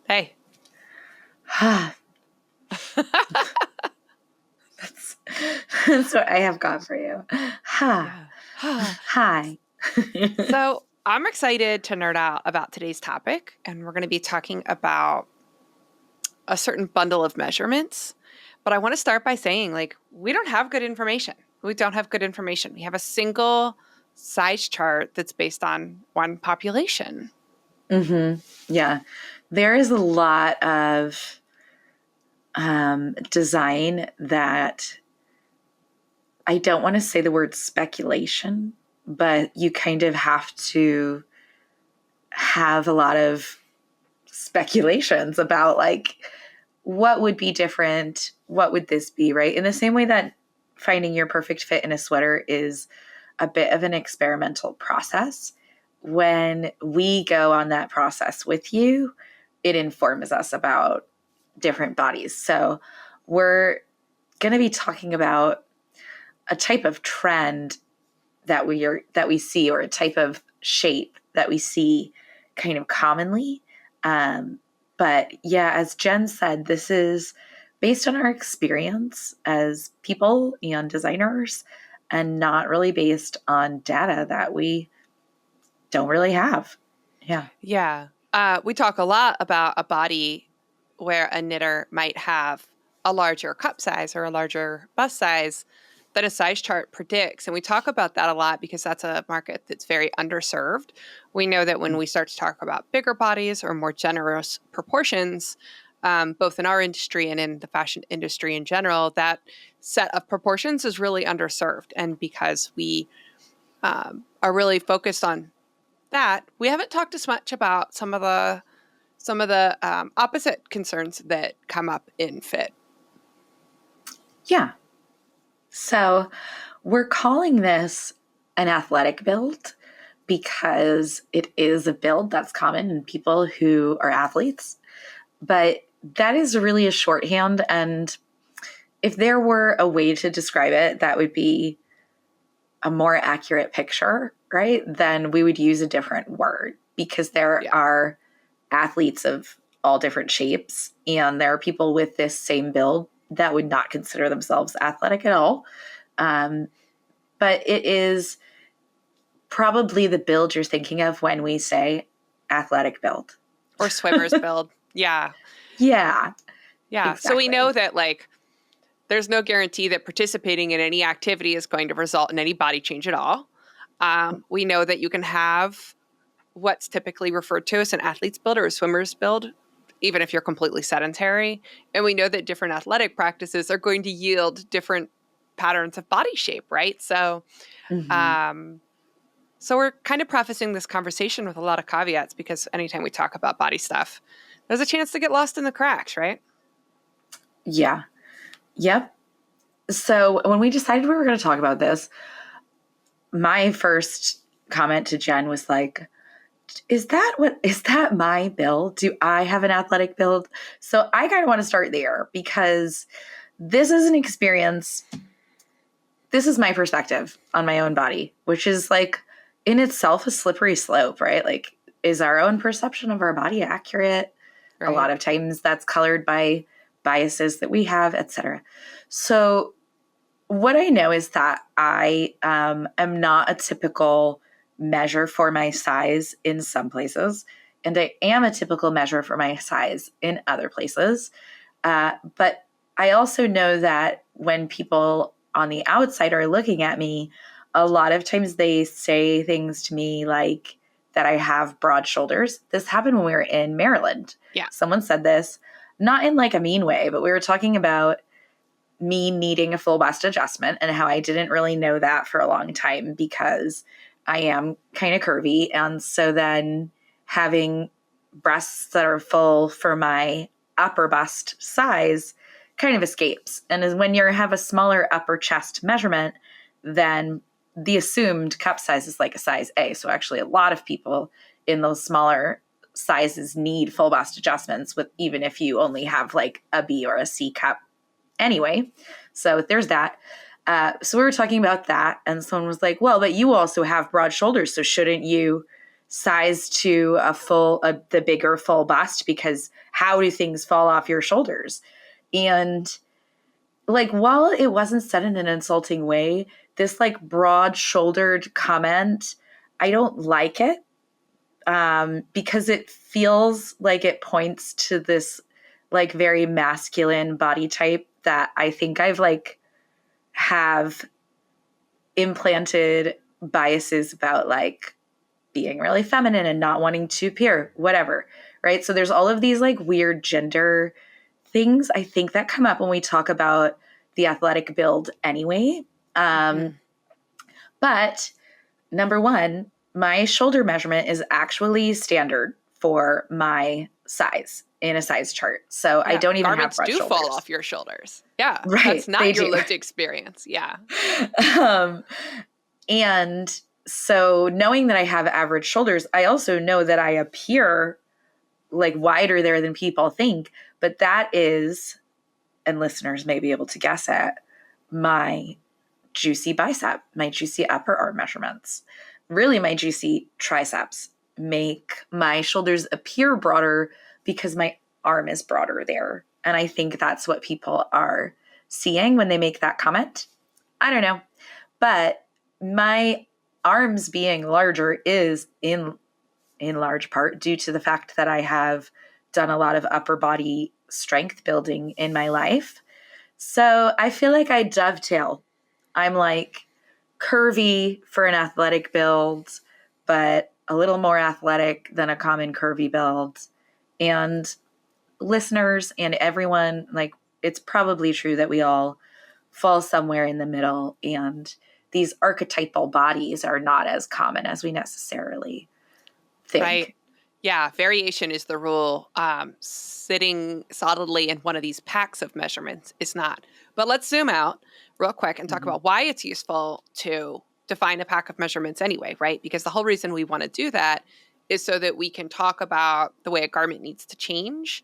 Hey. That's what I have got for you. Yeah. Hi. So I'm excited to nerd out about today's topic, and we're going to be talking about a certain bundle of measurements. But I want to start by saying, we don't have good information. We don't have good information. We have a single size chart that's based on one population. Yeah. There is a lot of design that I don't want to say the word speculation, but you kind of have to have a lot of speculations about what would be different, what would this be, right? In the same way that finding your perfect fit in a sweater is a bit of an experimental process. When we go on that process with you, it informs us about different bodies. So we're going to be talking about a type of trend that we see, or a type of shape that we see kind of commonly. But yeah, as Jen said, this is based on our experience as people and designers, and not really based on data that we don't really have. Yeah. Yeah. We talk a lot about a body where a knitter might have a larger cup size or a larger bust size that a size chart predicts. And we talk about that a lot because that's a market that's very underserved. We know that when we start to talk about bigger bodies or more generous proportions, both in our industry and in the fashion industry in general, that set of proportions is really underserved. And because we are really focused on that, we haven't talked as much about some of the opposite concerns that come up in fit. Yeah. So we're calling this an athletic build because it is a build that's common in people who are athletes. But that is really a shorthand. And if there were a way to describe it, that would be a more accurate picture, right? Then we would use a different word, because there are athletes of all different shapes. And there are people with this same build that would not consider themselves athletic at all. But it is probably the build you're thinking of when we say athletic build. Or swimmer's build. Yeah. Yeah. Yeah. Exactly. So we know that there's no guarantee that participating in any activity is going to result in any body change at all. We know that you can have what's typically referred to as an athlete's build or a swimmer's build, even if you're completely sedentary. And we know that different athletic practices are going to yield different patterns of body shape, right? So, so we're kind of prefacing this conversation with a lot of caveats, because anytime we talk about body stuff, there's a chance to get lost in the cracks, right? Yeah. Yep. So when we decided we were going to talk about this, my first comment to Jen was like, is that my build? Do I have an athletic build? So I kind of want to start there, because this is an experience. This is my perspective on my own body, which is in itself a slippery slope, right? Is our own perception of our body accurate? Right. A lot of times that's colored by biases that we have, etc. So what I know is that I am not a typical measure for my size in some places, and I am a typical measure for my size in other places. But I also know that when people on the outside are looking at me, a lot of times they say things to me like that I have broad shoulders. This happened when we were in Maryland. Yeah. Someone said this, not in a mean way, but we were talking about me needing a full bust adjustment and how I didn't really know that for a long time, because I am kind of curvy. And so then having breasts that are full for my upper bust size kind of escapes. And when you have a smaller upper chest measurement, then the assumed cup size is like a size A. So actually a lot of people in those smaller sizes need full bust adjustments, with even if you only have a B or a C cup anyway. So there's that. So we were talking about that, and someone was like, well, but you also have broad shoulders, so shouldn't you size to the bigger full bust, because how do things fall off your shoulders? And like, while it wasn't said in an insulting way, this like broad shouldered comment, I don't like it, because it feels like it points to this like very masculine body type that I think I've like have implanted biases about, like being really feminine and not wanting to appear, whatever. Right. So there's all of these like weird gender things I think that come up when we talk about the athletic build anyway. Mm-hmm. But number one, my shoulder measurement is actually standard for my size in a size chart. So I don't even have Garments broad do shoulders. fall off your shoulders. Yeah. Right. That's not They your do. lived experience. Yeah. um, and so knowing that I have average shoulders, I also know that I appear like wider there than people think. But that is, and listeners may be able to guess at, my juicy bicep, my juicy upper arm measurements. Really, my juicy triceps make my shoulders appear broader because my arm is broader there. And I think that's what people are seeing when they make that comment. I don't know. But my arms being larger is in large part due to the fact that I have done a lot of upper body strength building in my life. So I feel like I dovetail. I'm like curvy for an athletic build, but a little more athletic than a common curvy build. And listeners and everyone, like, it's probably true that we all fall somewhere in the middle, and these archetypal bodies are not as common as we necessarily think. Right. Yeah. Variation is the rule. Sitting solidly in one of these packs of measurements is not. But let's zoom out real quick and talk about why it's useful to define a pack of measurements anyway, right? Because the whole reason we want to do that is so that we can talk about the way a garment needs to change.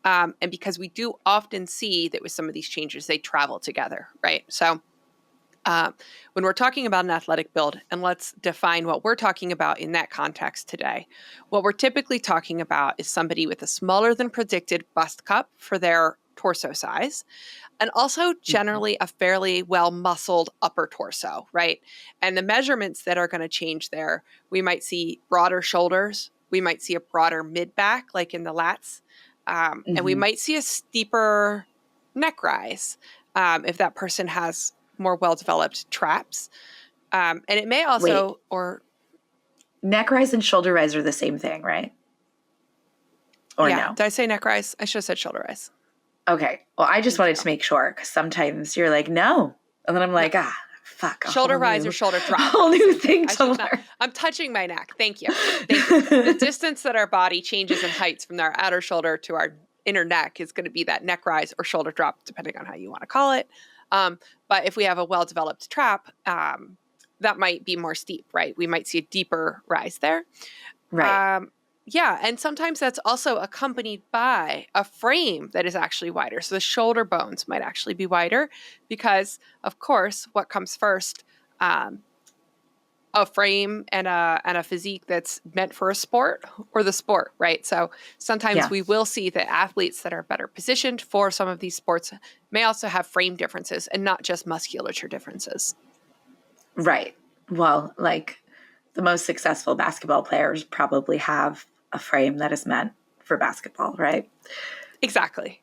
And because we do often see that with some of these changes, they travel together, right? So when we're talking about an athletic build, and let's define what we're talking about in that context today, what we're typically talking about is somebody with a smaller than predicted bust cup for their torso size, and also generally a fairly well muscled upper torso, right? And the measurements that are going to change there, we might see broader shoulders, we might see a broader mid back, like in the lats, and we might see a steeper neck rise if that person has more well-developed traps. And it may also, neck rise and shoulder rise are the same thing, right? Or no? Did I say neck rise? I should have said shoulder rise. Okay. Well, I just wanted to make sure, because sometimes you're like, no. And then I'm like, fuck. Shoulder rise or shoulder drop. Whole new thing to learn. I'm touching my neck. Thank you. The distance that our body changes in heights from our outer shoulder to our inner neck is going to be that neck rise or shoulder drop, depending on how you want to call it. But if we have a well-developed trap, that might be more steep, right? We might see a deeper rise there. Right. And sometimes that's also accompanied by a frame that is actually wider. So the shoulder bones might actually be wider because, of course, what comes first? A frame and a physique that's meant for a sport, or the sport, right? So sometimes we will see that athletes that are better positioned for some of these sports may also have frame differences and not just musculature differences. Right. Well, like the most successful basketball players probably have a frame that is meant for basketball, right? Exactly.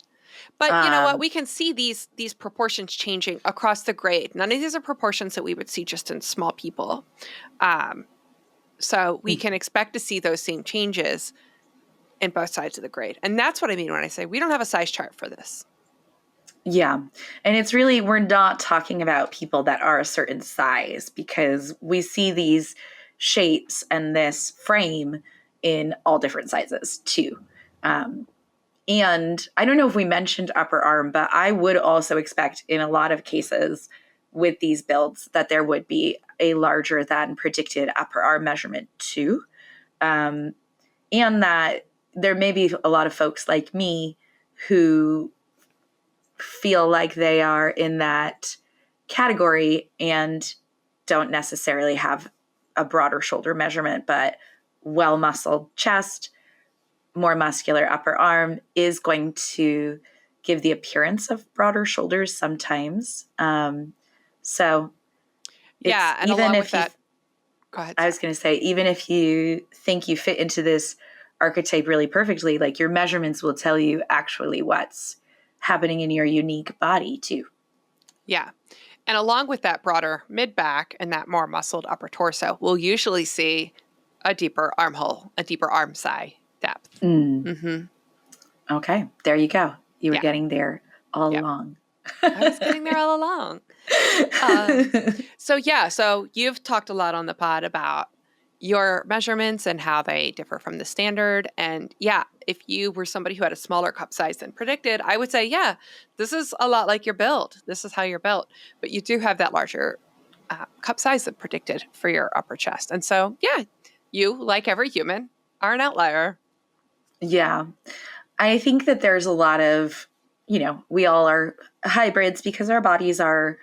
But you know what? We can see these proportions changing across the grade. None of these are proportions that we would see just in small people. So we can expect to see those same changes in both sides of the grade. And that's what I mean when I say we don't have a size chart for this. Yeah. And it's really, we're not talking about people that are a certain size, because we see these shapes and this frame in all different sizes too. And I don't know if we mentioned upper arm, but I would also expect in a lot of cases with these builds that there would be a larger than predicted upper arm measurement too. And that there may be a lot of folks like me who feel like they are in that category and don't necessarily have a broader shoulder measurement, but well-muscled chest, more muscular upper arm is going to give the appearance of broader shoulders sometimes. So it's Yeah, and even along with if you, that, go ahead, I was sorry. going to say, even if you think you fit into this archetype really perfectly, like your measurements will tell you actually what's happening in your unique body too. Yeah. And along with that broader mid back and that more muscled upper torso, we'll usually see a deeper armhole, a deeper arm thigh depth. Mm. Mm-hmm. Okay, there you go. You were Yeah. getting there all Yeah. along. I was getting there all along. Um, so you've talked a lot on the pod about your measurements and how they differ from the standard. And yeah, if you were somebody who had a smaller cup size than predicted, I would say, yeah, this is a lot like your build. This is how you're built. But you do have that larger cup size than predicted for your upper chest. And so, yeah, you, like every human, are an outlier. Yeah. I think that there's a lot of, we all are hybrids because our bodies are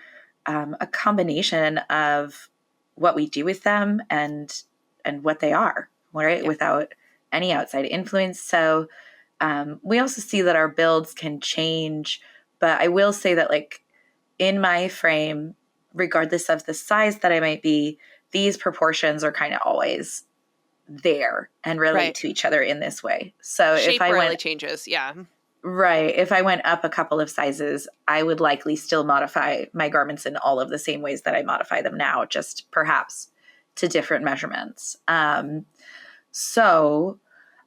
a combination of what we do with them and what they are, right? Yeah. Without any outside influence. So we also see that our builds can change. But I will say that, like, in my frame, regardless of the size that I might be, these proportions are kind of always there and relate Right. to each other in this way. So if Shape I rarely went changes. Yeah. right, if I went up a couple of sizes, I would likely still modify my garments in all of the same ways that I modify them now, just perhaps to different measurements. So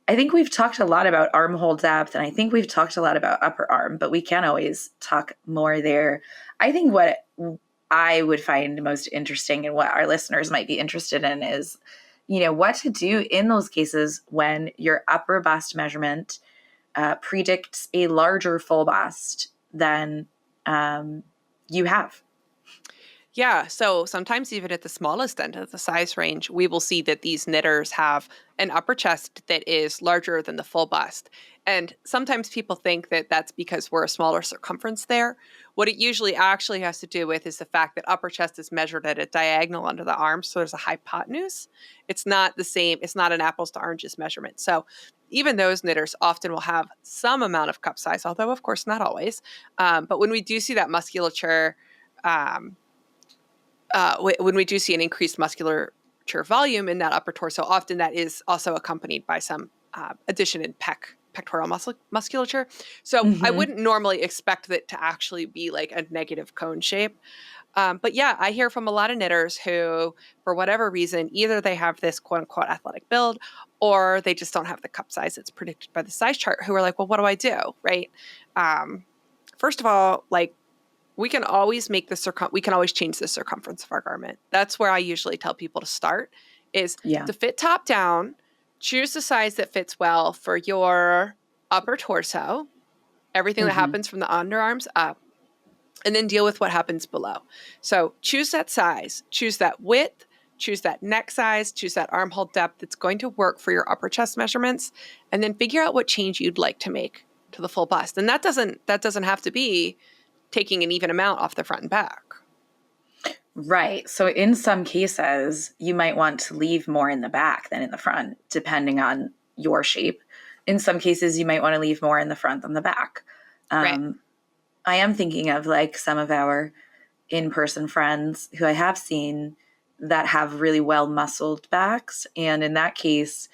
I think we've talked a lot about armhole depth, and I think we've talked a lot about upper arm, but we can always talk more there. I think what I would find most interesting and what our listeners might be interested in is, what to do in those cases when your upper bust measurement predicts a larger full bust than you have. Yeah, so sometimes even at the smallest end of the size range, we will see that these knitters have an upper chest that is larger than the full bust. And sometimes people think that that's because we're a smaller circumference there. What it usually actually has to do with is the fact that upper chest is measured at a diagonal under the arm, so there's a hypotenuse. It's not the same, it's not an apples to oranges measurement. So even those knitters often will have some amount of cup size, although of course not always. But when we do see that musculature, um, when we do see an increased musculature volume in that upper torso, often that is also accompanied by some addition in pectoral musculature. So I Mm-hmm. wouldn't normally expect that to actually be like a negative cone shape. But yeah, I hear from a lot of knitters who, for whatever reason, either they have this quote unquote athletic build or they just don't have the cup size that's predicted by the size chart, who are like, well, what do I do? Right. Um, First of all, like, we can always we can always change the circumference of our garment. That's where I usually tell people to start, is Yeah. to fit top down, choose the size that fits well for your upper torso, everything that Mm-hmm. happens from the underarms up, and then deal with what happens below. So choose that size, choose that width, choose that neck size, choose that armhole depth that's going to work for your upper chest measurements, and then figure out what change you'd like to make to the full bust. And that doesn't have to be taking an even amount off the front and back. Right. So in some cases, you might want to leave more in the back than in the front, depending on your shape. In some cases, you might want to leave more in the front than the back. Right. I am thinking of, like, some of our in-person friends who I have seen that have really well muscled backs. And in that case,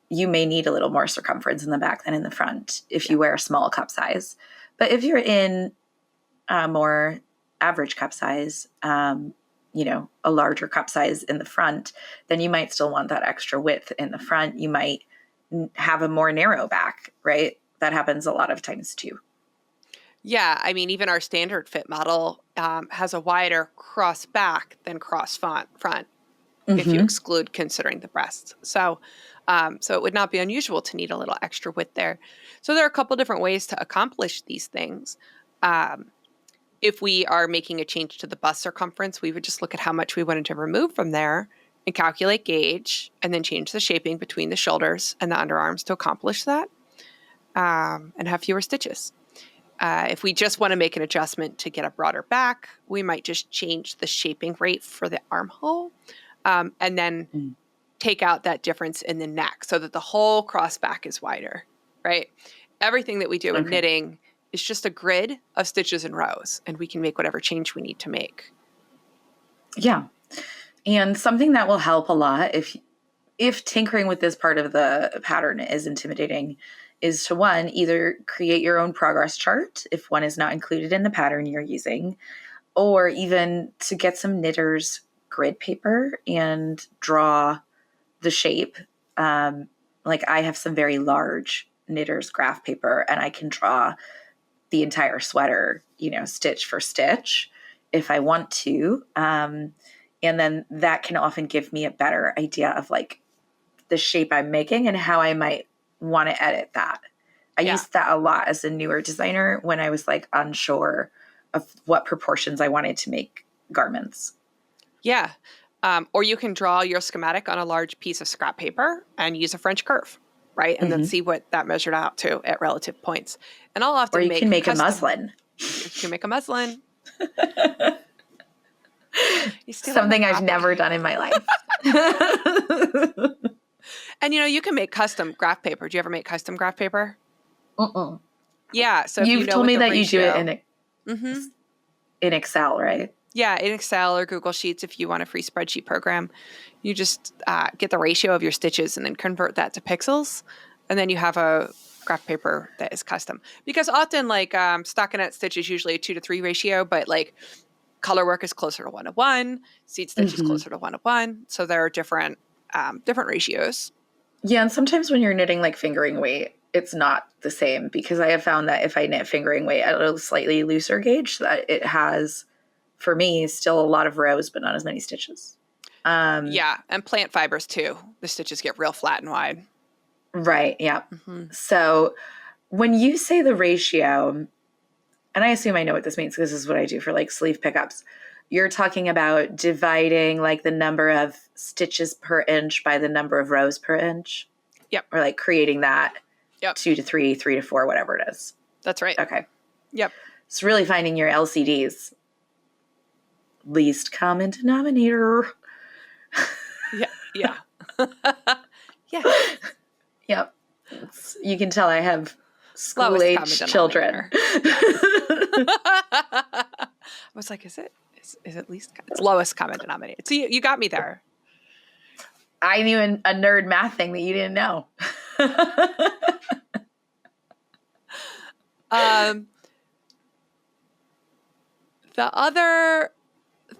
you may need a little more circumference in the back than in the front if Yeah. you wear a small cup size. But if you're in a more average cup size, a larger cup size in the front, then you might still want that extra width in the front. You might have a more narrow back, right? That happens a lot of times too. Yeah. I mean, even our standard fit model has a wider cross back than cross front if you Mm-hmm. exclude considering the breasts. So it would not be unusual to need a little extra width there. So there are a couple different ways to accomplish these things. Um, if we are making a change to the bust circumference, we would just look at how much we wanted to remove from there and calculate gauge and then change the shaping between the shoulders and the underarms to accomplish that and have fewer stitches. If we just want to make an adjustment to get a broader back, we might just change the shaping rate for the armhole and then take out that difference in the neck so that the whole cross back is wider, right? Everything that we do in Okay. knitting is just a grid of stitches and rows, and we can make whatever change we need to make. Yeah. And something that will help a lot if tinkering with this part of the pattern is intimidating is to, one, either create your own progress chart if one is not included in the pattern you're using, or even to get some knitter's grid paper and draw the shape. Like I have some very large knitter's graph paper and I can draw the entire sweater, stitch for stitch if I want to. And then that can often give me a better idea of like the shape I'm making and how I might want to edit that. I used that a lot as a newer designer when I was like unsure of what proportions I wanted to make garments. Yeah. Or you can draw your schematic on a large piece of scrap paper and use a French curve, right? And then see what that measured out to at relative points. And I'll often or you can make a muslin. You can make a muslin. Something I've never done in my life. And you can make custom graph paper. Do you ever make custom graph paper? Yeah. So you've told me that you do it in Excel, right? Yeah, in Excel or Google Sheets, if you want a free spreadsheet program, you just get the ratio of your stitches and then convert that to pixels. And then you have a graph paper that is custom. Because often like stockinette stitch is usually a 2-to-3 ratio, but like color work is closer to 1-to-1, seed stitch is closer to 1-to-1. So there are different ratios. Yeah, and sometimes when you're knitting like fingering weight, it's not the same because I have found that if I knit fingering weight at a slightly looser gauge, that it has, for me, still a lot of rows, but not as many stitches. Yeah, and plant fibers too. The stitches get real flat and wide. Right, yeah. So when you say the ratio, and I assume I know what this means because this is what I do for like sleeve pickups, you're talking about dividing like the number of stitches per inch by the number of rows per inch? Yep. Or like creating that 2 to 3, 3 to 4, whatever it is. That's right. Okay. Yep. It's really finding your LCDs. Least common denominator. Yeah. Yeah. Yep. You can tell I have school-age children. I was like, is it least? It's lowest common denominator. So you got me there. I knew a nerd math thing that you didn't know. The other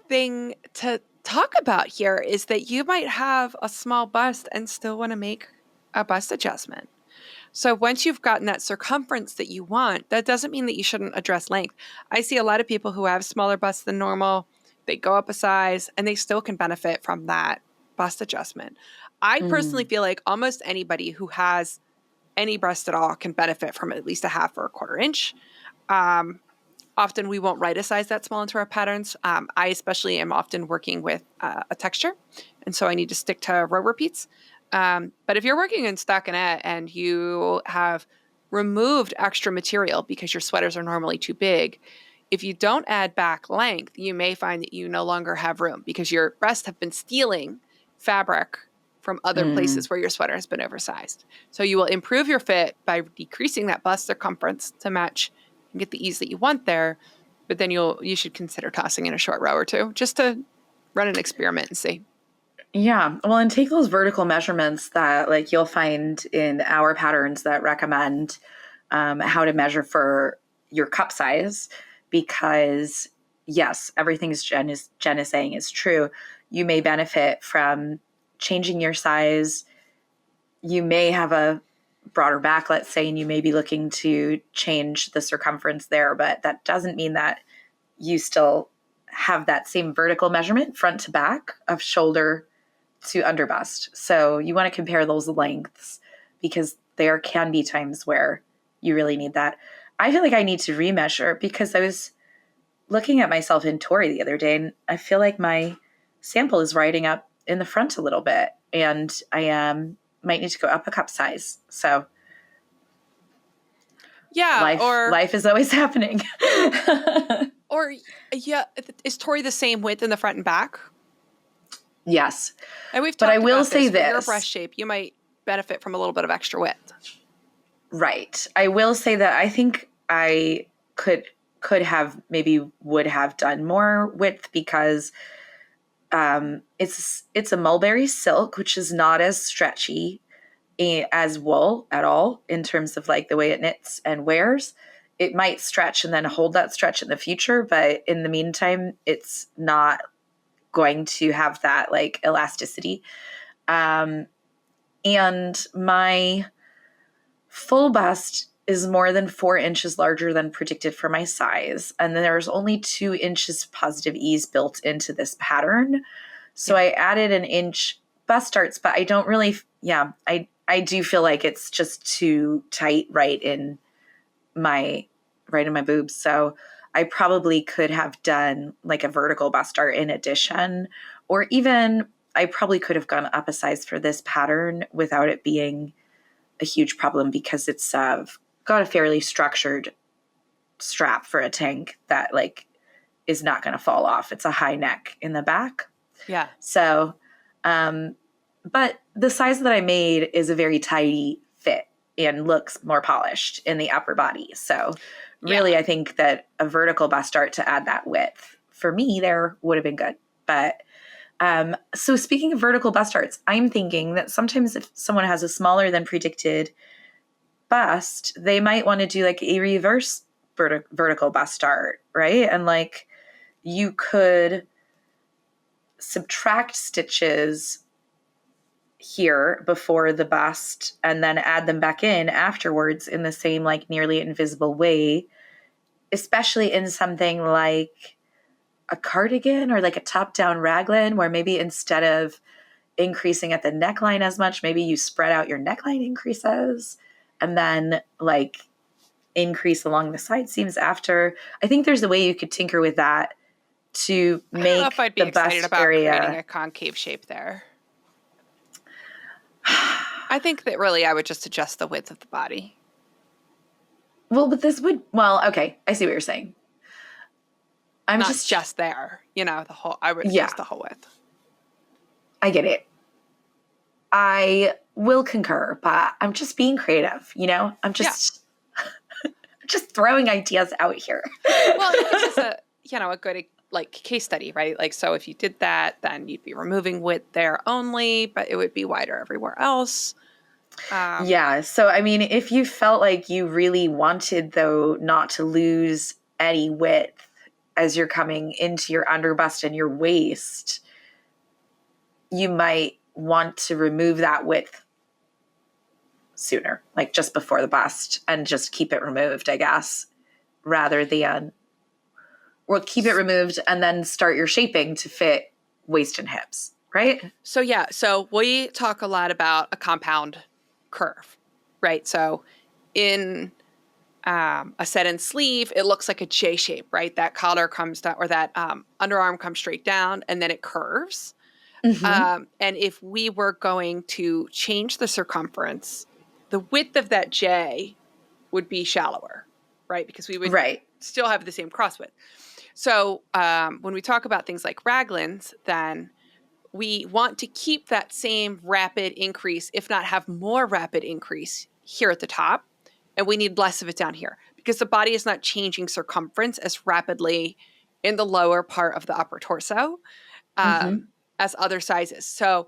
thing to talk about here is that you might have a small bust and still want to make a bust adjustment. So once you've gotten that circumference that you want, that doesn't mean that you shouldn't address length. I see a lot of people who have smaller busts than normal. They go up a size and they still can benefit from that bust adjustment. I personally feel like almost anybody who has any breast at all can benefit from at least a 1/2 or a 1/4 inch. Often we won't write a size that small into our patterns. I especially am often working with a texture, and so I need to stick to row repeats. But if you're working in stockinette and you have removed extra material because your sweaters are normally too big, if you don't add back length, you may find that you no longer have room because your breasts have been stealing fabric from other places where your sweater has been oversized. So you will improve your fit by decreasing that bust circumference to match and get the ease that you want there. But then you should consider tossing in a short row or two just to run an experiment and see. Yeah. Well, and take those vertical measurements that like you'll find in our patterns that recommend how to measure for your cup size, because yes, everything Jen is saying is true. You may benefit from changing your size. You may have a broader back, let's say, and you may be looking to change the circumference there, but that doesn't mean that you still have that same vertical measurement front to back of shoulder to under bust. So you want to compare those lengths because there can be times where you really need that. I feel like I need to remeasure because I was looking at myself in Tori the other day and I feel like my sample is riding up in the front a little bit and I might need to go up a cup size. So yeah, life is always happening. Or yeah, is Tori the same width in the front and back? Yes. And we've But I talked will about say this. For your breast this. shape, you might benefit from a little bit of extra width. Right. I will say that I think I could have maybe would have done more width because it's a mulberry silk, which is not as stretchy as wool at all in terms of like the way it knits and wears. It might stretch and then hold that stretch in the future, but in the meantime, it's not going to have that like elasticity. Um, and my full bust is more than 4 inches larger than predicted for my size. And then there's only 2 inches positive ease built into this pattern. So I added an inch bust darts, but I don't really, I do feel like it's just too tight right in my boobs. So I probably could have done like a vertical bust dart in addition, or even I probably could have gone up a size for this pattern without it being a huge problem because it's got a fairly structured strap for a tank that like is not going to fall off. It's a high neck in the back. Yeah. So, but the size that I made is a very tidy fit and looks more polished in the upper body. So really, I think that a vertical bust dart to add that width for me there would have been good. But so speaking of vertical bust darts, I'm thinking that sometimes if someone has a smaller than predicted bust, they might want to do like a reverse vertical bust dart, right? And like you could subtract stitches here before the bust and then add them back in afterwards in the same like nearly invisible way, especially in something like a cardigan or like a top-down raglan where maybe instead of increasing at the neckline as much, maybe you spread out your neckline increases and then like increase along the side seams after. I think there's a way you could tinker with that to I don't know make if I'd be the excited bust about creating area. a concave shape there. I think that really I would just adjust the width of the body. Well, but this would, okay, I see what you're saying. I'm Not just there, I would adjust the whole width. I get it. I will concur, but I'm just being creative, I'm just just throwing ideas out here. Well, it gives us a good like case study, right? Like, so if you did that, then you'd be removing width there only, but it would be wider everywhere else. So I mean, if you felt like you really wanted though not to lose any width as you're coming into your underbust and your waist, you might want to remove that width sooner, like just before the bust, and just keep it removed, I guess, rather than, or keep it removed and then start your shaping to fit waist and hips, right? So we talk a lot about a compound curve, right? So in a set-in sleeve, it looks like a J shape, right? That collar comes down, or that underarm comes straight down, and then it curves. Mm-hmm. And if we were going to change the circumference, the width of that J would be shallower, right? Because we would still have the same cross width. So when we talk about things like raglans, then we want to keep that same rapid increase, if not have more rapid increase here at the top. And we need less of it down here because the body is not changing circumference as rapidly in the lower part of the upper torso as other sizes. So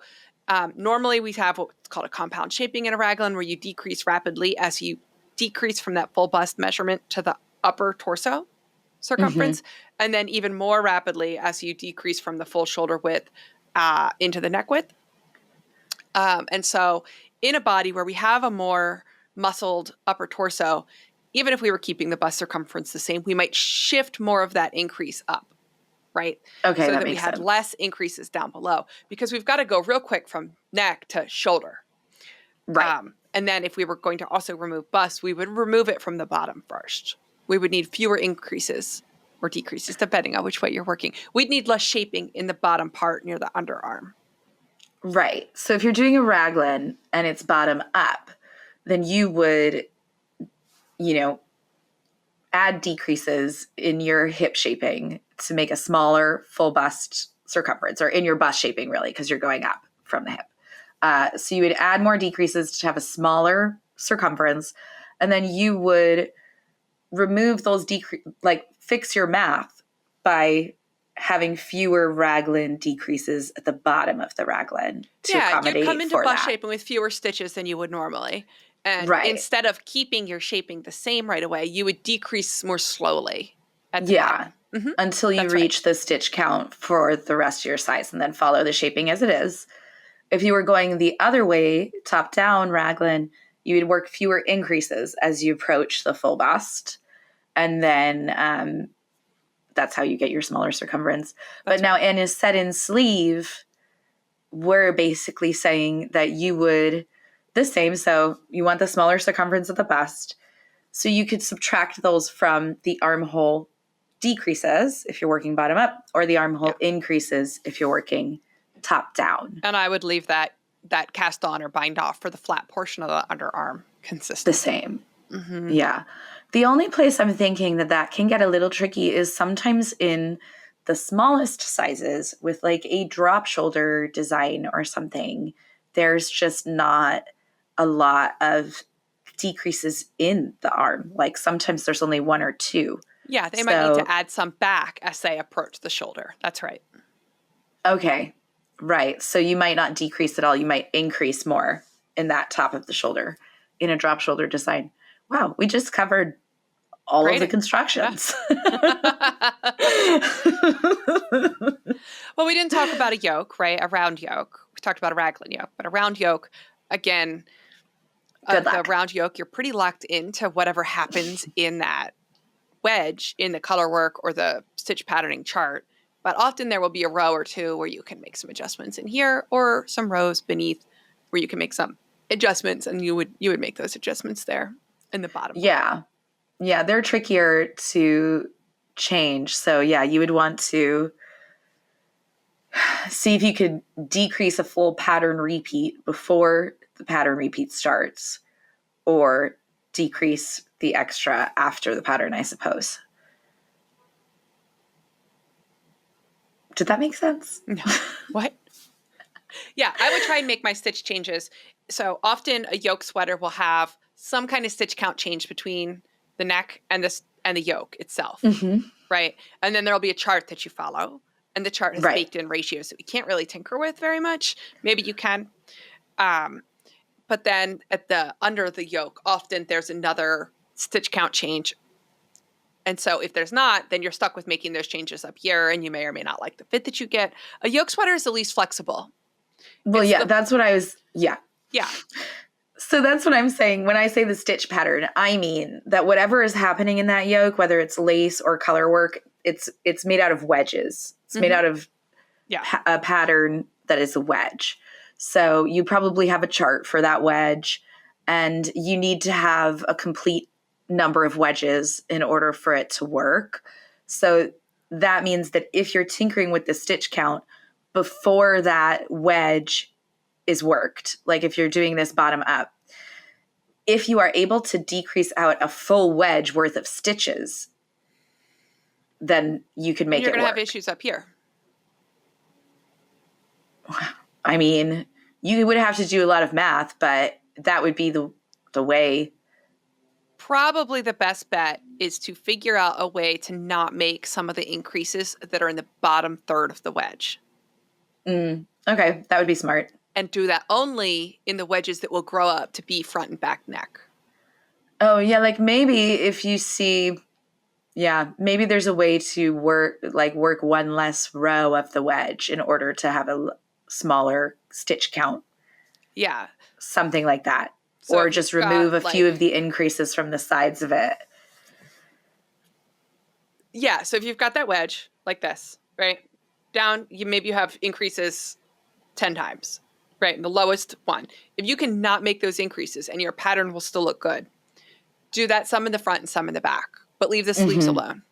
normally we have what's called a compound shaping in a raglan, where you decrease rapidly as you decrease from that full bust measurement to the upper torso circumference, and then even more rapidly as you decrease from the full shoulder width into the neck width. And so in a body where we have a more muscled upper torso, even if we were keeping the bust circumference the same, we might shift more of that increase up, right? Okay, so that we makes had sense. less increases down below, because we've got to go real quick from neck to shoulder. Right. And then if we were going to also remove bust, we would remove it from the bottom first. We would need fewer increases or decreases, depending on which way you're working. We'd need less shaping in the bottom part near the underarm. Right. So if you're doing a raglan and it's bottom up, then you would, add decreases in your hip shaping to make a smaller full bust circumference, or in your bust shaping, really, because you're going up from the hip. So you would add more decreases to have a smaller circumference, and then you would remove those fix your math by having fewer raglan decreases at the bottom of the raglan to accommodate you'd come into for bust that. shaping with fewer stitches than you would normally. And Right. instead of keeping your shaping the same right away, you would decrease more slowly at the Yeah. bottom. Mm-hmm. Until you That's reach the stitch count for the rest of your size, and then follow the shaping as it is. If you were going the other way, top down raglan, you would work fewer increases as you approach the full bust. And then that's how you get your smaller circumference. But now in a set-in sleeve, we're basically saying that you would the same. So you want the smaller circumference of the bust. So you could subtract those from the armhole decreases if you're working bottom up, or the armhole increases if you're working top down. And I would leave that cast on or bind off for the flat portion of the underarm consistent. The same. Mm-hmm. Yeah. The only place I'm thinking that can get a little tricky is sometimes in the smallest sizes with like a drop shoulder design or something. There's just not a lot of decreases in the arm. Like sometimes there's only one or two. Yeah, they might need to add some back as they approach the shoulder. That's right. Okay. Right. So you might not decrease at all. You might increase more in that top of the shoulder in a drop shoulder design. Wow. We just covered all of the constructions. Yeah. Well, we didn't talk about a yoke, right? A round yoke. We talked about a raglan yoke, but a round yoke, again, the round yoke, you're pretty locked into whatever happens in that wedge in the color work or the stitch patterning chart. But often there will be a row or two where you can make some adjustments in here, or some rows beneath where you can make some adjustments, and you would make those adjustments there in the bottom. Yeah. Yeah, they're trickier to change. So yeah, you would want to see if you could decrease a full pattern repeat before the pattern repeat starts, or decrease the extra after the pattern, I suppose. Did that make sense? No. What? Yeah, I would try and make my stitch changes. So often a yoke sweater will have some kind of stitch count change between the neck and the yoke itself, right? And then there'll be a chart that you follow, and the chart has baked in ratios that we can't really tinker with very much. Maybe you can. But then under the yoke, often there's another stitch count change. And so if there's not, then you're stuck with making those changes up here, and you may or may not like the fit that you get. A yoke sweater is the least flexible. Well, that's what I was, yeah. Yeah. So that's what I'm saying. When I say the stitch pattern, I mean that whatever is happening in that yoke, whether it's lace or color work, it's made out of wedges. It's made out of a pattern that is a wedge. So you probably have a chart for that wedge, and you need to have a complete number of wedges in order for it to work. So that means that if you're tinkering with the stitch count before that wedge is worked, like if you're doing this bottom up, if you are able to decrease out a full wedge worth of stitches, then you can make it work. You're going to have issues up here. I mean, you would have to do a lot of math, but that would be the way. Probably the best bet is to figure out a way to not make some of the increases that are in the bottom third of the wedge. Okay, that would be smart. And do that only in the wedges that will grow up to be front and back neck. Oh, yeah, like maybe if you see, maybe there's a way to work one less row of the wedge in order to have a smaller stitch count. Yeah. Something like that. So or just remove a few of the increases from the sides of it. Yeah, so if you've got that wedge like this, right? Down, maybe you have increases 10 times. Right, the lowest one. If you can not make those increases and your pattern will still look good, do that some in the front and some in the back, but leave the sleeves alone.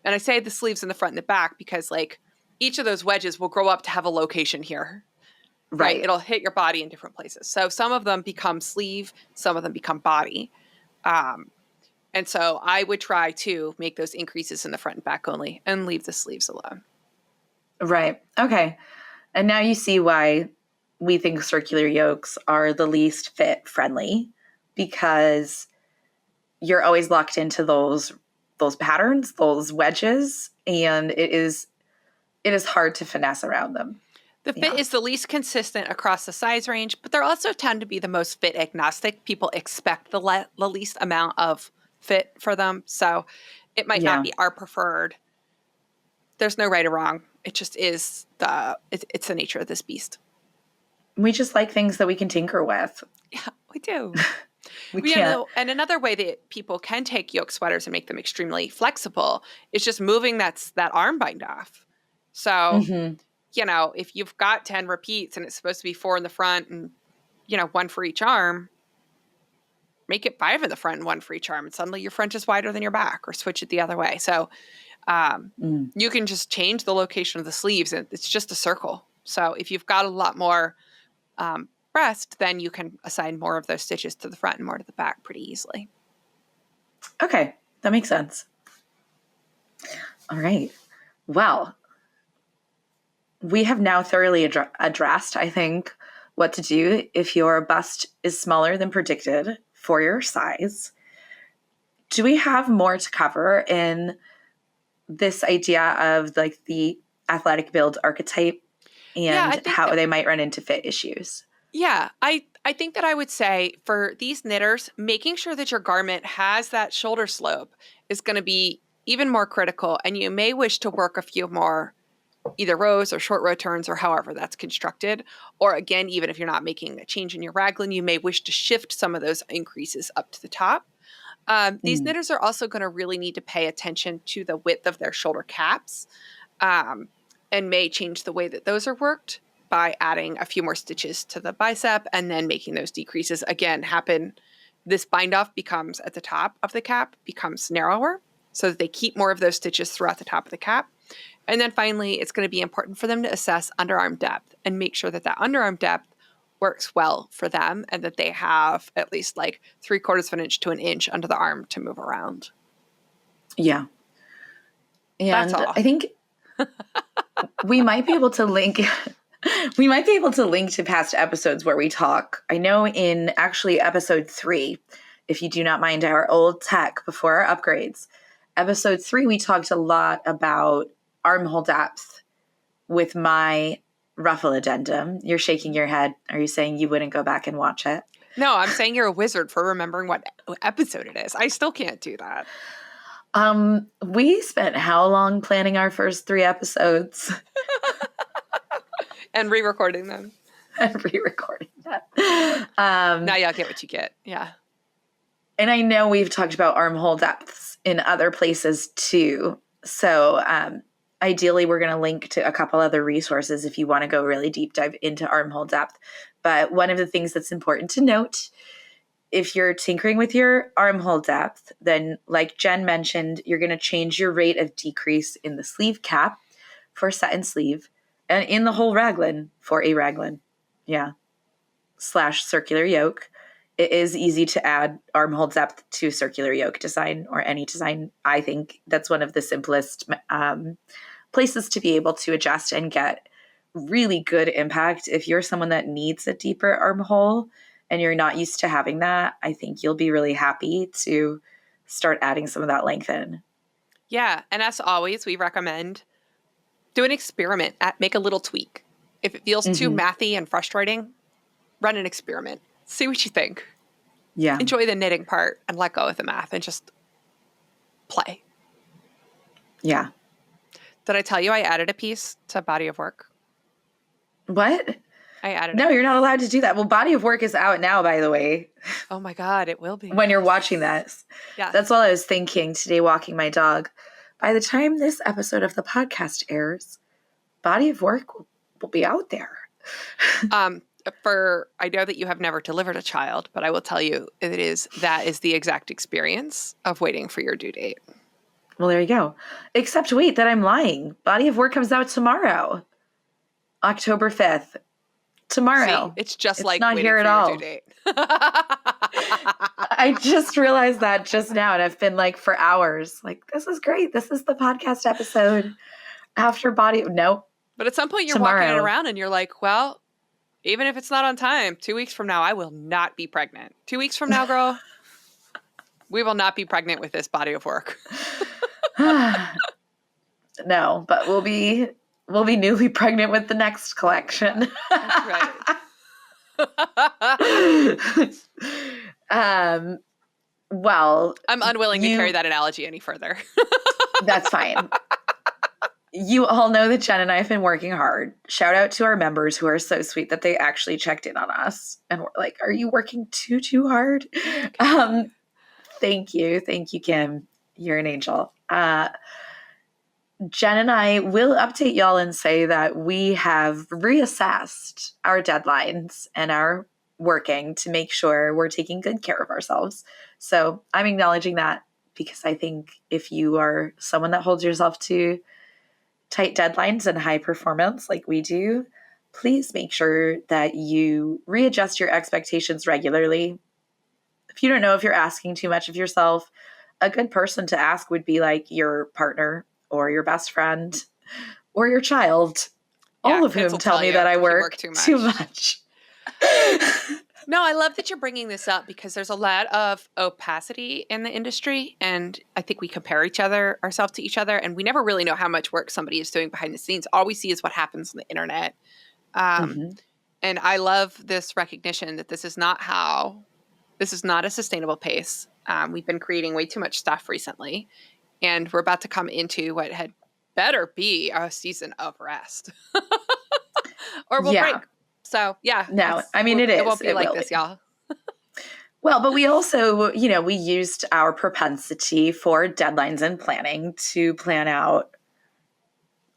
And I say the sleeves in the front and the back because like each of those wedges will grow up to have a location here. Right. It'll hit your body in different places. So some of them become sleeve, some of them become body. And so I would try to make those increases in the front and back only and leave the sleeves alone. Right. Okay. And now you see why we think circular yokes are the least fit friendly, because you're always locked into those patterns, those wedges, and it is hard to finesse around them. The fit Yeah. is the least consistent across the size range, but they're also tend to be the most fit agnostic. People expect the least amount of fit for them. So it might not Yeah. be our preferred. There's no right or wrong. It just is it's the nature of this beast. We just like things that we can tinker with. Yeah, we do. We You can't. know, and another way that people can take yoke sweaters and make them extremely flexible is just moving that arm bind off. So, Mm-hmm. you know, if you've got 10 repeats and it's supposed to be 4 in the front and, you know, 1 for each arm, make it 5 in the front and 1 for each arm. And suddenly your front is wider than your back, or switch it the other way. So Mm. you can just change the location of the sleeves and it's just a circle. So if you've got a lot more breast, then you can assign more of those stitches to the front and more to the back pretty easily. Okay, that makes sense. All right. Well, we have now thoroughly addressed, I think, what to do if your bust is smaller than predicted for your size. Do we have more to cover in this idea of like the athletic build archetype Yeah, I and think how that they might run into fit issues? Yeah, I think that I would say for these knitters, making sure that your garment has that shoulder slope is going to be even more critical, and you may wish to work a few more either rows or short row turns or however that's constructed. Or again, even if you're not making a change in your raglan, you may wish to shift some of those increases up to the top. These Mm. knitters are also going to really need to pay attention to the width of their shoulder caps, um, and may change the way that those are worked by adding a few more stitches to the bicep and then making those decreases again happen. This bind off becomes at the top of the cap, becomes narrower so that they keep more of those stitches throughout the top of the cap. And then finally, it's going to be important for them to assess underarm depth and make sure that that underarm depth works well for them and that they have at least like 3/4 of an inch to an inch under the arm to move around. Yeah. That's And all. I think we might be able to link to past episodes where we talk. I know in actually episode 3, if you do not mind our old tech before our upgrades, episode 3 we talked a lot about armhole depth with my ruffle addendum. You're shaking your head. Are you saying you wouldn't go back and watch it? No, I'm saying you're a wizard for remembering what episode it is. I still can't do that. We spent how long planning our first 3 episodes And re-recording them. and re-recording that. Now y'all get what you get. Yeah. And I know we've talked about armhole depths in other places too. So ideally, we're going to link to a couple other resources if you want to go really deep dive into armhole depth. But one of the things that's important to note, if you're tinkering with your armhole depth, then like Jen mentioned, you're going to change your rate of decrease in the sleeve cap for set and sleeve and in the whole raglan for a raglan. Yeah. / circular yoke. It is easy to add armhole depth to circular yoke design or any design. I think that's one of the simplest places to be able to adjust and get really good impact. If you're someone that needs a deeper armhole and you're not used to having that, I think you'll be really happy to start adding some of that length in. Yeah. And as always, we recommend do an experiment, make a little tweak. If it feels too mathy and frustrating, run an experiment. See what you think. Yeah. Enjoy the knitting part and let go of the math and just play. Yeah. Did I tell you I added a piece to body of work? What? I added No, you're not allowed to do that. Well, body of work is out now, by the way. Oh my God, it will be. When you're watching this. Yeah. That's all I was thinking today walking my dog. By the time this episode of the podcast airs, body of work will be out there. I know that you have never delivered a child, but I will tell you that is the exact experience of waiting for your due date. Well, there you go. Except wait, that I'm lying. Body of work comes out tomorrow. October 5th. Tomorrow. See, it's like not waiting here for at your all. due date. I just realized that just now, and I've been like for hours. Like, this is great. This is the podcast episode after body. Nope. But at some point you're walking it tomorrow. around and you're like, well, even if it's not on time, 2 weeks from now, I will not be pregnant. 2 weeks from now, girl, we will not be pregnant with this body of work. No, but we'll be newly pregnant with the next collection. That's right. Well, I'm unwilling to carry that analogy any further. That's fine. You all know that Jen and I have been working hard. Shout out to our members who are so sweet that they actually checked in on us and were like, "Are you working too hard?" Okay. Thank you, Kim. You're an angel. Jen and I will update y'all and say that we have reassessed our deadlines and our working to make sure we're taking good care of ourselves. So I'm acknowledging that because I think if you are someone that holds yourself to tight deadlines and high performance like we do, please make sure that you readjust your expectations regularly. If you don't know if you're asking too much of yourself, a good person to ask would be like your partner or your best friend or your child, all of whom tell me that I work too much. No, I love that you're bringing this up because there's a lot of opacity in the industry, and I think we compare ourselves to each other, and we never really know how much work somebody is doing behind the scenes. All we see is what happens on the internet. And I love this recognition that this is not a sustainable pace. We've been creating way too much stuff recently, and we're about to come into what had better be a season of rest. Or we'll break. So, yeah. No, I mean, it is. It won't be like this, y'all. Well, but we also, we used our propensity for deadlines and planning to plan out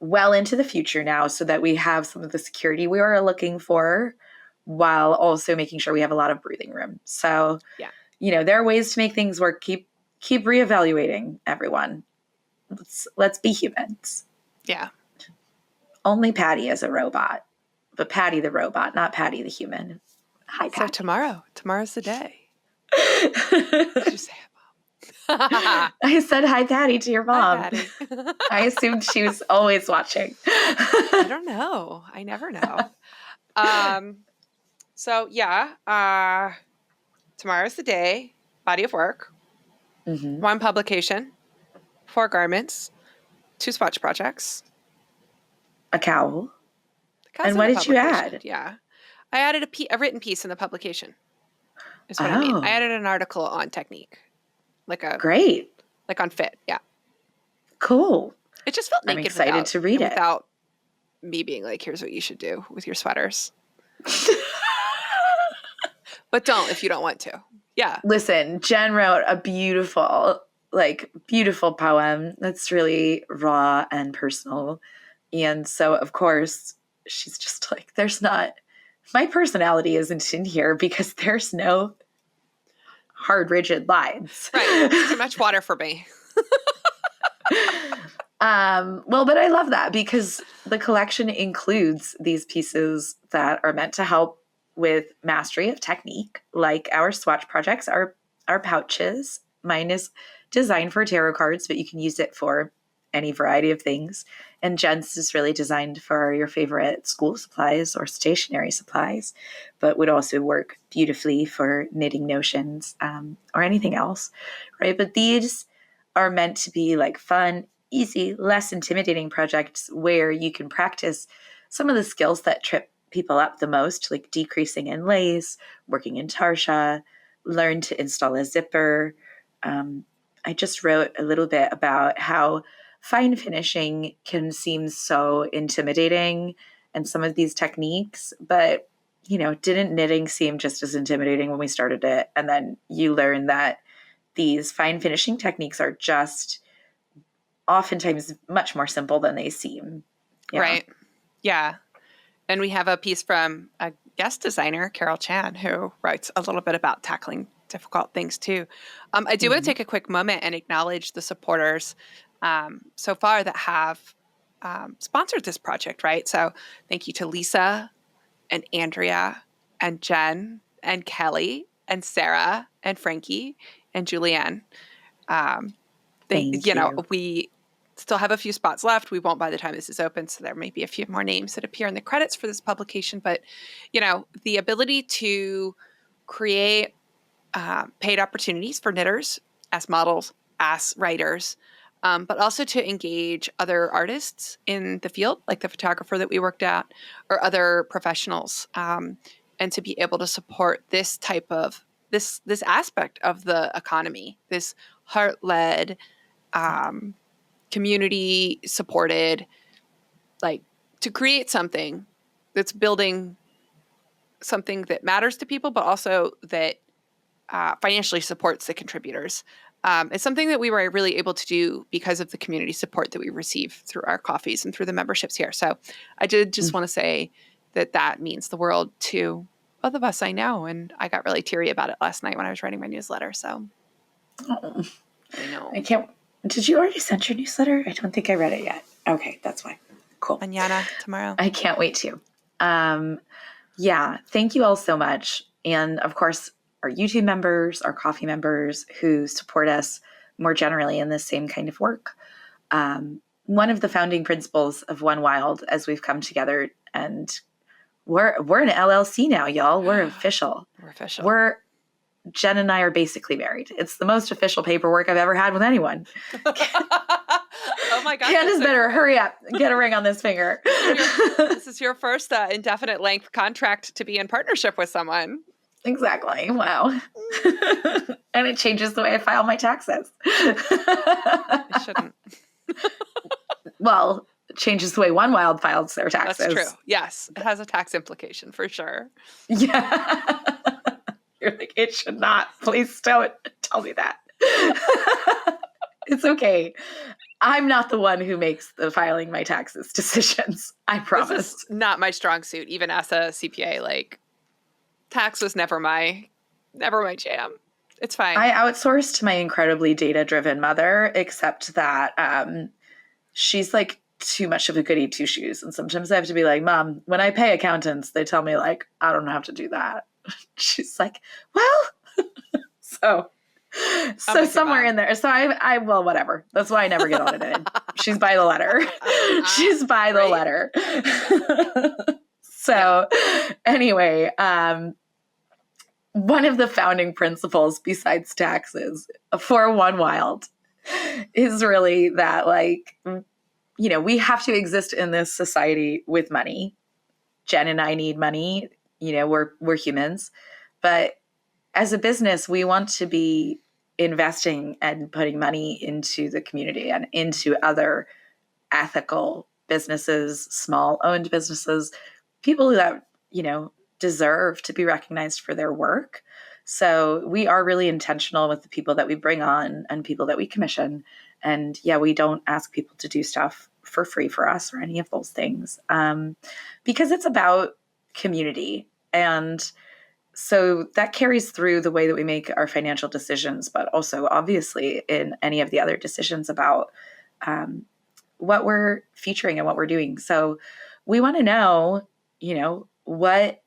well into the future now so that we have some of the security we are looking for while also making sure we have a lot of breathing room. So, there are ways to make things work. Keep reevaluating, everyone. Let's be humans. Yeah. Only Patty is a robot. But Patty the robot, not Patty the human. Hi, Patty. So tomorrow's the day. Did you say it, Mom? I said hi, Patty, to your mom. Hi, Patty. I assumed she was always watching. I don't know. I never know. So, tomorrow's the day. Body of work. 1 publication. 4 garments. 2 swatch projects. A cowl. And what did you add? Yeah. I added a written piece in the publication. Is what I mean. I added an article on technique. Great. Like on fit. Yeah. Cool. It just felt naked. I'm excited to read it. Without me being like, here's what you should do with your sweaters. But don't if you don't want to. Yeah. Listen, Jen wrote a beautiful poem that's really raw and personal. And so, of course, she's just like, my personality isn't in here because there's no hard, rigid lines. Right. It's too much water for me. Well, but I love that because the collection includes these pieces that are meant to help with mastery of technique, like our swatch projects, our pouches. Mine is designed for tarot cards, but you can use it for any variety of things. And Jen's is really designed for your favorite school supplies or stationery supplies, but would also work beautifully for knitting notions or anything else, right? But these are meant to be like fun, easy, less intimidating projects where you can practice some of the skills that trip people up the most, like decreasing inlays, working in tarsha, learn to install a zipper. I just wrote a little bit about how fine finishing can seem so intimidating and some of these techniques, but, didn't knitting seem just as intimidating when we started it? And then you learn that these fine finishing techniques are just oftentimes much more simple than they seem. Yeah. Right. Yeah. And we have a piece from a guest designer, Carol Chan, who writes a little bit about tackling difficult things too. I do want to take a quick moment and acknowledge the supporters so far that have sponsored this project, right? So thank you to Lisa and Andrea and Jen and Kelly and Sarah and Frankie and Julianne. Thank you. still have a few spots left. We won't by the time this is open, so there may be a few more names that appear in the credits for this publication. But, the ability to create paid opportunities for knitters as models, as writers, but also to engage other artists in the field, like the photographer that we worked at, or other professionals, and to be able to support this type of this aspect of the economy, this heart-led, community-supported, like to create something that's building something that matters to people, but also that financially supports the contributors. It's something that we were really able to do because of the community support that we receive through our coffees and through the memberships here. So I did just want to say that means the world to both of us I know. And I got really teary about it last night when I was writing my newsletter. So I know. I can't. Did you already send your newsletter? I don't think I read it yet. Okay, that's fine. Cool. Mañana, tomorrow. I can't wait to. Yeah, thank you all so much. And of course, our YouTube members, our coffee members who support us more generally in this same kind of work. One of the founding principles of One Wild as we've come together, and we're an LLC now, y'all. We're official. We're official. Jen and I are basically married. It's the most official paperwork I've ever had with anyone. Oh my God. Candace better hurry up and get a ring on this finger. This is your first indefinite length contract to be in partnership with someone. Exactly. Wow. And it changes the way I file my taxes. It shouldn't. Well, it changes the way One Wild files their taxes. That's true. Yes. It has a tax implication for sure. Yeah. You're like, it should not. Please don't tell me that. It's okay. I'm not the one who makes the filing my taxes decisions. I promise. This is not my strong suit, even as a CPA. Like, tax was never my jam. It's fine. I outsourced to my incredibly data-driven mother, except that she's like too much of a goody two-shoes. And sometimes I have to be like, Mom, when I pay accountants, they tell me like, I don't have to do that. She's like, well, so somewhere in there. So I well, whatever. That's why I never get audited. She's by the letter. She's by the letter. So anyway, one of the founding principles besides taxes for One Wild is really that, like, we have to exist in this society with money. Jen and I need money. We're humans, but as a business, we want to be investing and putting money into the community and into other ethical businesses, small owned businesses, people that, deserve to be recognized for their work. So we are really intentional with the people that we bring on and people that we commission. And yeah, we don't ask people to do stuff for free for us or any of those things, because it's about community. And so that carries through the way that we make our financial decisions, but also obviously in any of the other decisions about what we're featuring and what we're doing. So we want to know, what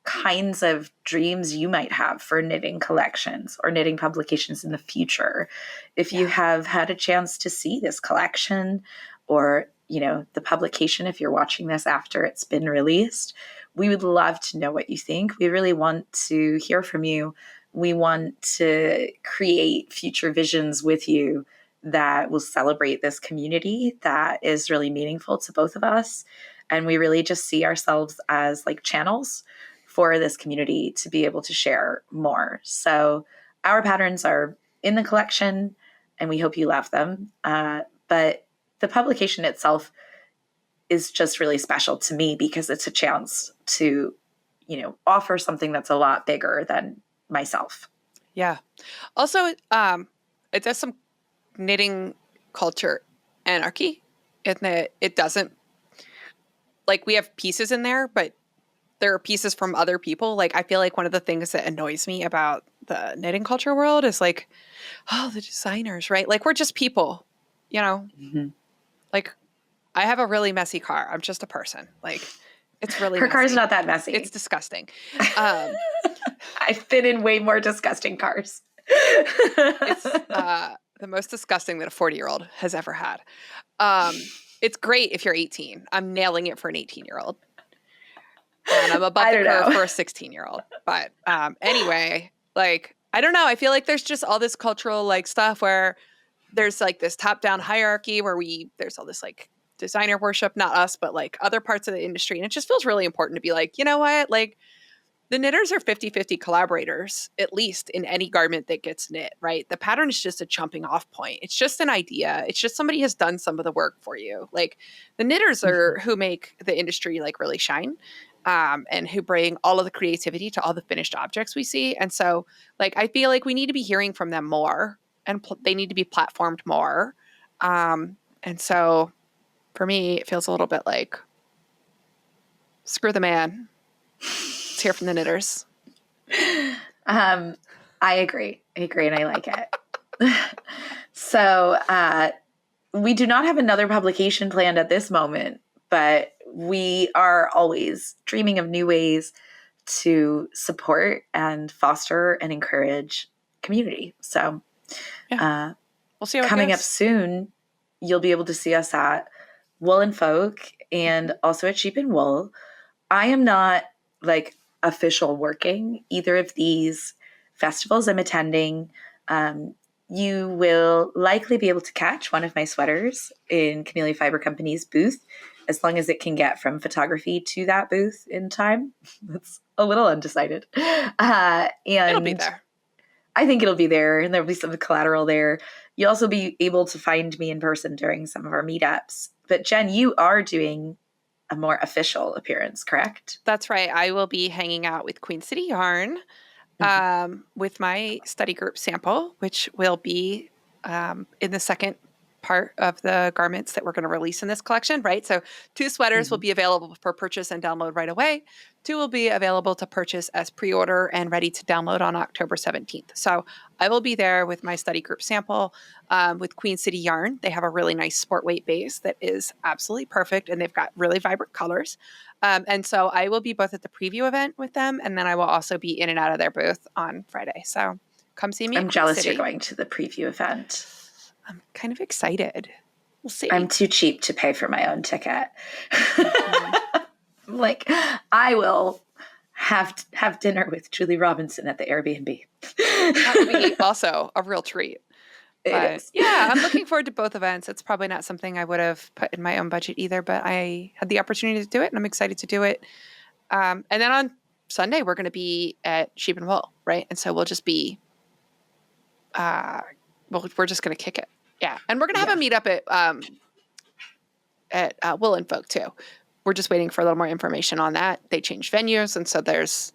kinds of dreams you might have for knitting collections or knitting publications in the future. If you have had a chance to see this collection or, the publication, if you're watching this after it's been released, we would love to know what you think. We really want to hear from you. We want to create future visions with you that will celebrate this community that is really meaningful to both of us. And we really just see ourselves as like channels for this community to be able to share more. So our patterns are in the collection and we hope you love them. But the publication itself is just really special to me because it's a chance to, offer something that's a lot bigger than myself. Yeah. Also, it does some knitting culture anarchy in that it doesn't, like, we have pieces in there, but there are pieces from other people. Like, I feel like one of the things that annoys me about the knitting culture world is like, oh, the designers, right? Like, we're just people, Mm-hmm. Like, I have a really messy car. I'm just a person. Like, it's really Her messy. car's not that messy. It's disgusting. I've been in way more disgusting cars. It's The most disgusting that a 40-year-old has ever had. It's great if you're 18. I'm nailing it for an 18-year-old. And I'm above I the don't curve know. for a 16-year-old. But anyway, like, I don't know. I feel like there's just all this cultural like stuff where there's like this top-down hierarchy where there's all this like designer worship, not us, but like other parts of the industry. And it just feels really important to be like, you know what? Like, the knitters are 50-50 collaborators, at least in any garment that gets knit, right? The pattern is just a jumping off point. It's just an idea. It's just somebody has done some of the work for you. Like, the knitters are who make the industry like really shine, and who bring all of the creativity to all the finished objects we see. And so, like, I feel like we need to be hearing from them more, and they need to be platformed more. And so for me, it feels a little bit like, screw the man. Let's hear from the knitters. I agree. And I like it. So we do not have another publication planned at this moment, but we are always dreaming of new ways to support and foster and encourage community. So We'll see how coming it up goes. soon, you'll be able to see us at Wool and Folk and also at Sheep and Wool. I am not like official working either of these festivals I'm attending. You will likely be able to catch one of my sweaters in Camellia Fiber Company's booth, as long as it can get from photography to that booth in time. That's a little undecided. And It'll be there. I think it'll be there, and there'll be some collateral there. You'll also be able to find me in person during some of our meetups. But Jen, you are doing a more official appearance, correct? That's right. I will be hanging out with Queen City Yarn with my study group sample, which will be in the second part of the garments that we're going to release in this collection, right? So 2 sweaters will be available for purchase and download right away. 2 will be available to purchase as pre-order and ready to download on October 17th. So I will be there with my study group sample with Queen City Yarn. They have a really nice sport weight base that is absolutely perfect, and they've got really vibrant colors. And so I will be both at the preview event with them, and then I will also be in and out of their booth on Friday. So come see me. I'm jealous you're going to the preview event. I'm kind of excited. We'll see. I'm too cheap to pay for my own ticket. Like, I will have dinner with Julie Robinson at the Airbnb. That would be also a real treat. But yeah, I'm looking forward to both events. It's probably not something I would have put in my own budget either, but I had the opportunity to do it, and I'm excited to do it. And then on Sunday, we're going to be at Sheep and Wool, right? And so we'll just be, we're just going to kick it. Yeah. And we're going to have a meetup at Wool and Folk too. We're just waiting for a little more information on that. They changed venues, and so there's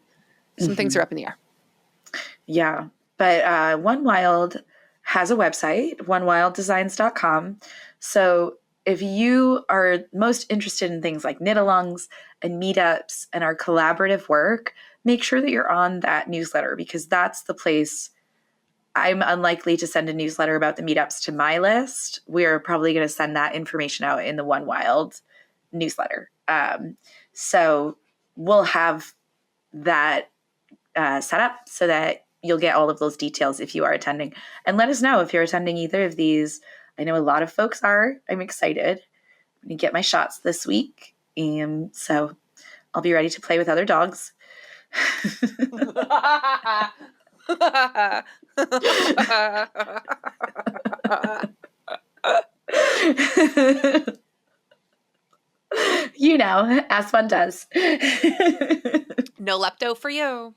some things are up in the air. Yeah. But One Wild has a website, onewilddesigns.com. So if you are most interested in things like knit-alongs and meetups and our collaborative work, make sure that you're on that newsletter, because that's the place. I'm unlikely to send a newsletter about the meetups to my list. We're probably going to send that information out in the One Wild newsletter. So we'll have that set up so that you'll get all of those details if you are attending. And let us know if you're attending either of these. I know a lot of folks are. I'm excited. I'm going to get my shots this week. And so I'll be ready to play with other dogs. You know, as one does. No lepto for you.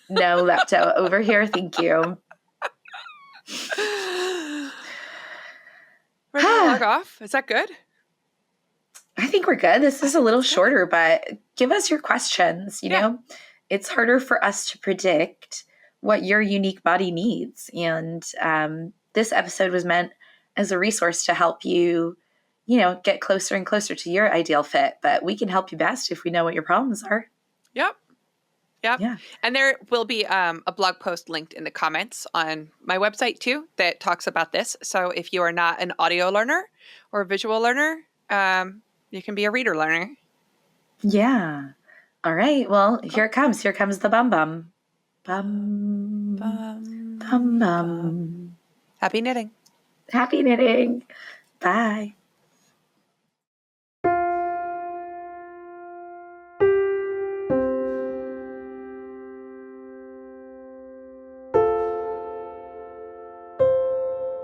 No lepto over here. Thank you. Ready to log off? Is that good? I think we're good. This is a little shorter, but give us your questions. You know, it's harder for us to predict what your unique body needs. And this episode was meant as a resource to help you, you know, get closer and closer to your ideal fit. But we can help you best if we know what your problems are. Yep. Yeah. And there will be a blog post linked in the comments on my website too that talks about this. So if you are not an audio learner or a visual learner, you can be a reader learner. Yeah. All right. Well, here it comes. Here comes the bum bum. Bum bum bum. Happy knitting. Happy knitting. Bye.